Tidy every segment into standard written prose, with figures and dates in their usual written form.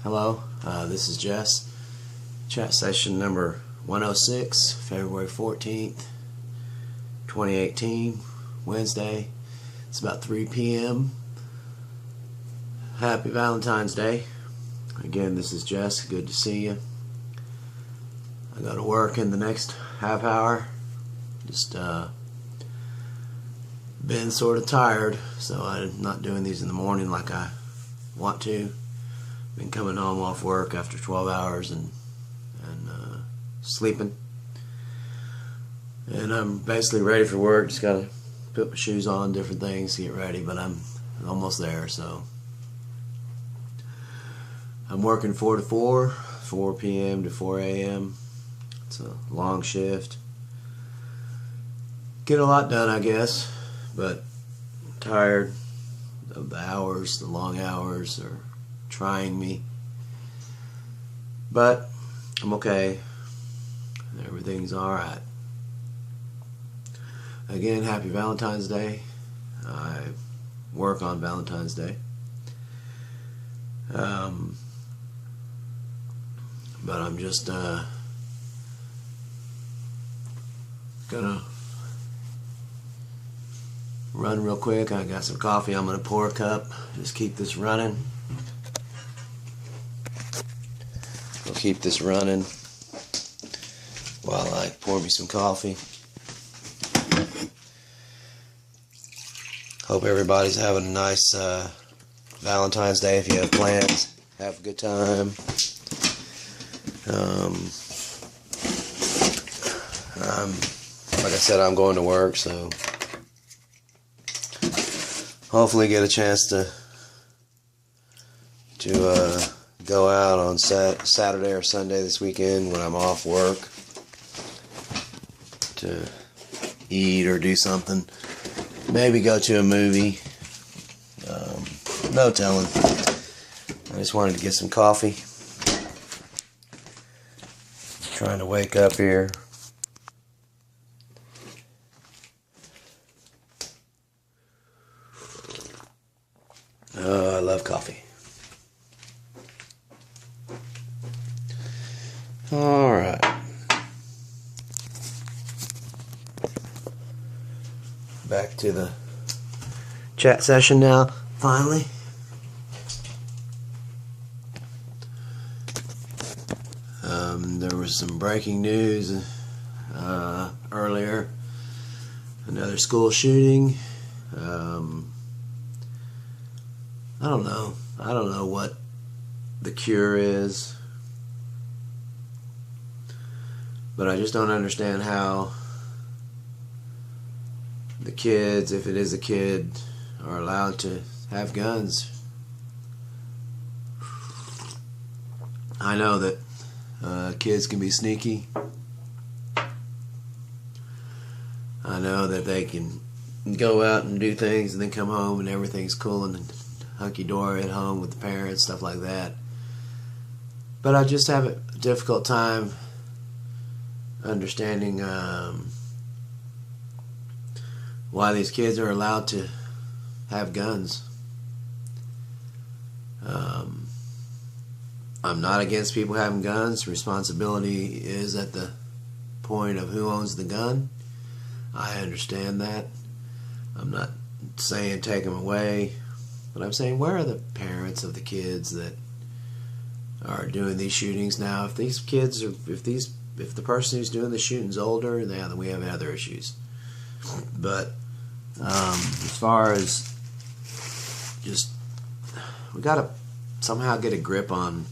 Hello, this is Jess. Chat session number 106, February 14th, 2018, Wednesday. It's about 3 p.m. Happy Valentine's Day. Again, this is Jess. Good to see you. I go to work in the next half hour. Just been sort of tired, so I'm not doing these in the morning like I want to. Been coming home off work after 12 hours and sleeping, and I'm basically ready for work. Just gotta put my shoes on, different things, get ready, but I'm almost there. So I'm working 4 to 4 p.m. to 4 a.m. It's a long shift. Get a lot done, I guess, but I'm tired of the hours. The long hours are trying me, but I'm okay. Everything's alright. Again, happy Valentine's Day. I work on Valentine's Day, but I'm just gonna run real quick. I got some coffee. I'm gonna pour a cup, just keep this running. I'll keep this running while I pour me some coffee. Hope everybody's having a nice Valentine's Day. If you have plans, have a good time. Like I said, I'm going to work, so hopefully get a chance to go out on Saturday or Sunday this weekend when I'm off work, to eat or do something. Maybe go to a movie. No telling. I just wanted to get some coffee. Trying to wake up here. Oh, I love coffee. Alright. Back to the chat session now, finally. There was some breaking news earlier. Another school shooting. I don't know. I don't know what the cure is, but I just don't understand how the kids, if it is a kid, are allowed to have guns. I know that kids can be sneaky. I know that they can go out and do things and then come home and everything's cool and hunky-dory at home with the parents, stuff like that. But I just have a difficult time understanding why these kids are allowed to have guns. I'm not against people having guns. Responsibility is at the point of who owns the gun. I understand that. I'm not saying take them away, but I'm saying where are the parents of the kids that are doing these shootings now? If these kids are, if the person who's doing the shooting's older, then we have other issues. But as far as just, we gotta somehow get a grip on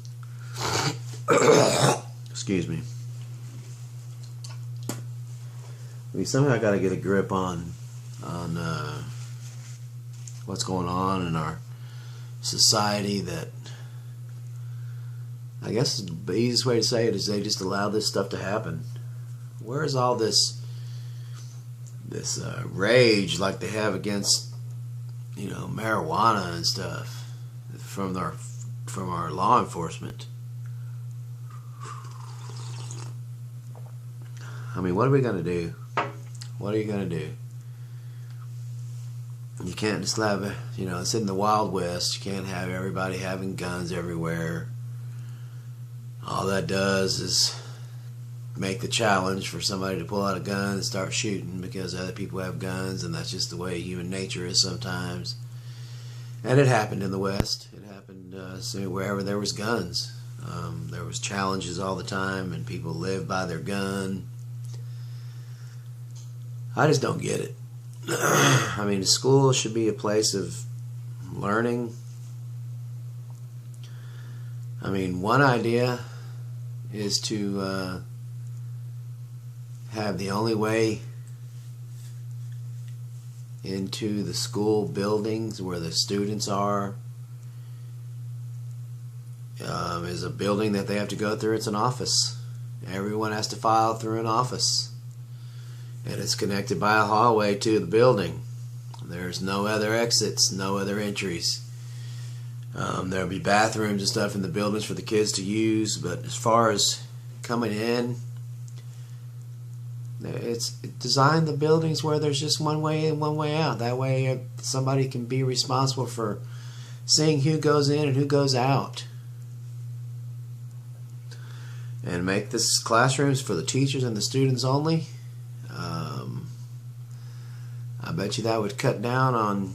excuse me, we somehow got to get a grip on what's going on in our society. That, I guess the easiest way to say it is they just allow this stuff to happen. Where is all this rage like they have against, marijuana and stuff from our law enforcement? I mean, what are we going to do? What are you going to do? You can't just have, it's in the Wild West. You can't have everybody having guns everywhere. All that does is make the challenge for somebody to pull out a gun and start shooting because other people have guns, and that's just the way human nature is sometimes. And it happened in the West. It happened wherever there was guns. There was challenges all the time, and people lived by their gun. I just don't get it. I mean, school should be a place of learning. I mean, one idea is to have the only way into the school buildings where the students are is a building that they have to go through. It's an office. Everyone has to file through an office, and it's connected by a hallway to the building. There's no other exits, no other entries. There'll be bathrooms and stuff in the buildings for the kids to use, but as far as coming in, it's designed the buildings where there's just one way in, one way out. That way somebody can be responsible for seeing who goes in and who goes out. And make this classrooms for the teachers and the students only. I bet you that would cut down on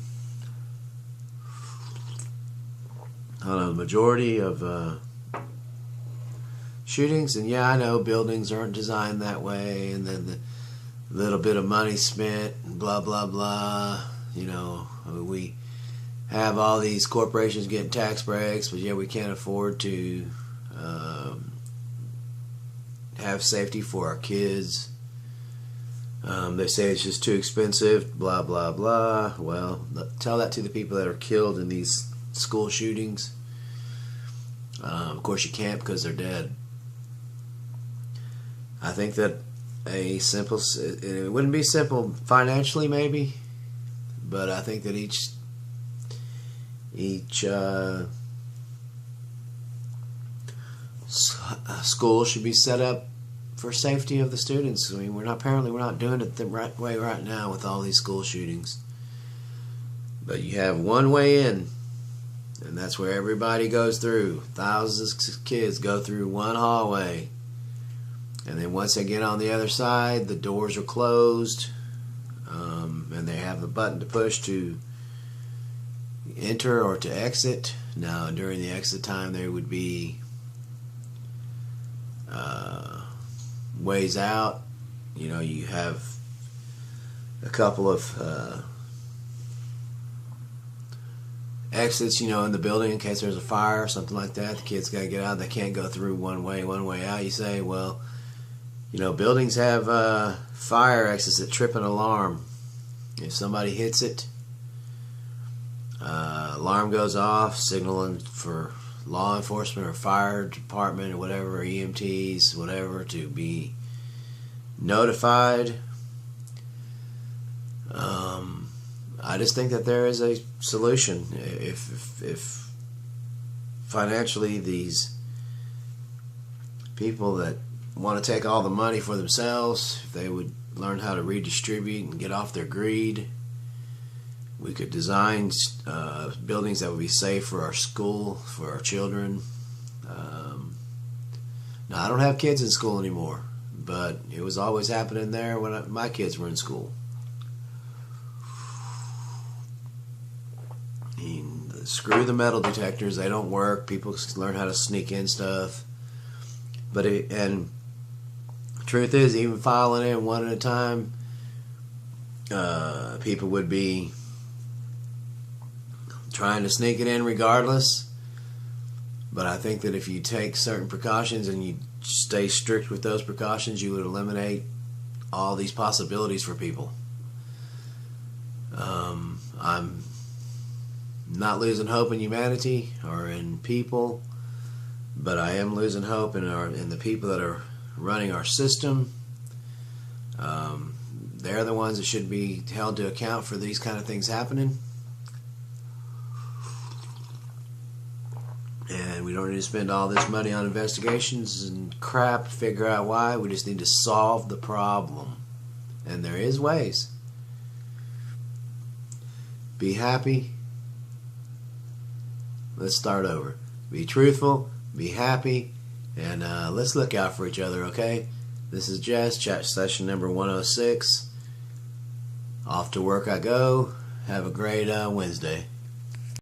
a majority of shootings. And yeah, I know buildings aren't designed that way, and then the little bit of money spent and blah blah blah. You know, we have all these corporations getting tax breaks, but yeah, we can't afford to have safety for our kids. They say it's just too expensive, blah blah blah. Well, tell that to the people that are killed in these school shootings. Of course you can't, because they're dead. I think that it wouldn't be simple financially maybe, but I think that each school should be set up for safety of the students. I mean, we're not doing it the right way right now with all these school shootings. But you have one way in, and that's where everybody goes through. Thousands of kids go through one hallway, and then once they get on the other side, the doors are closed, and they have the button to push to enter or to exit. Now, during the exit time, there would be ways out. You know, you have a couple of exits, you know, in the building in case there's a fire or something like that. The kids got to get out. They can't go through one way out. You say, well, you know, buildings have fire exits that trip an alarm. If somebody hits it, alarm goes off, signaling for law enforcement or fire department or whatever, or EMTs, whatever, to be notified. I just think that there is a solution. If financially these people that want to take all the money for themselves, if they would learn how to redistribute and get off their greed, we could design buildings that would be safe for our school, for our children. Now, I don't have kids in school anymore, but it was always happening there when my kids were in school. Screw the metal detectors, they don't work. People learn how to sneak in stuff. And the truth is, even filing in one at a time, people would be trying to sneak it in regardless. But I think that if you take certain precautions and you stay strict with those precautions, you would eliminate all these possibilities for people. I'm not losing hope in humanity or in people, but I am losing hope in the people that are running our system. They're the ones that should be held to account for these kind of things happening. And we don't need to spend all this money on investigations and crap to figure out why. We just need to solve the problem. And there is ways. Be happy. Let's start over. Be truthful, be happy, And let's look out for each other, okay? This is Jess, chat session number 106. Off to work I go. Have a great Wednesday.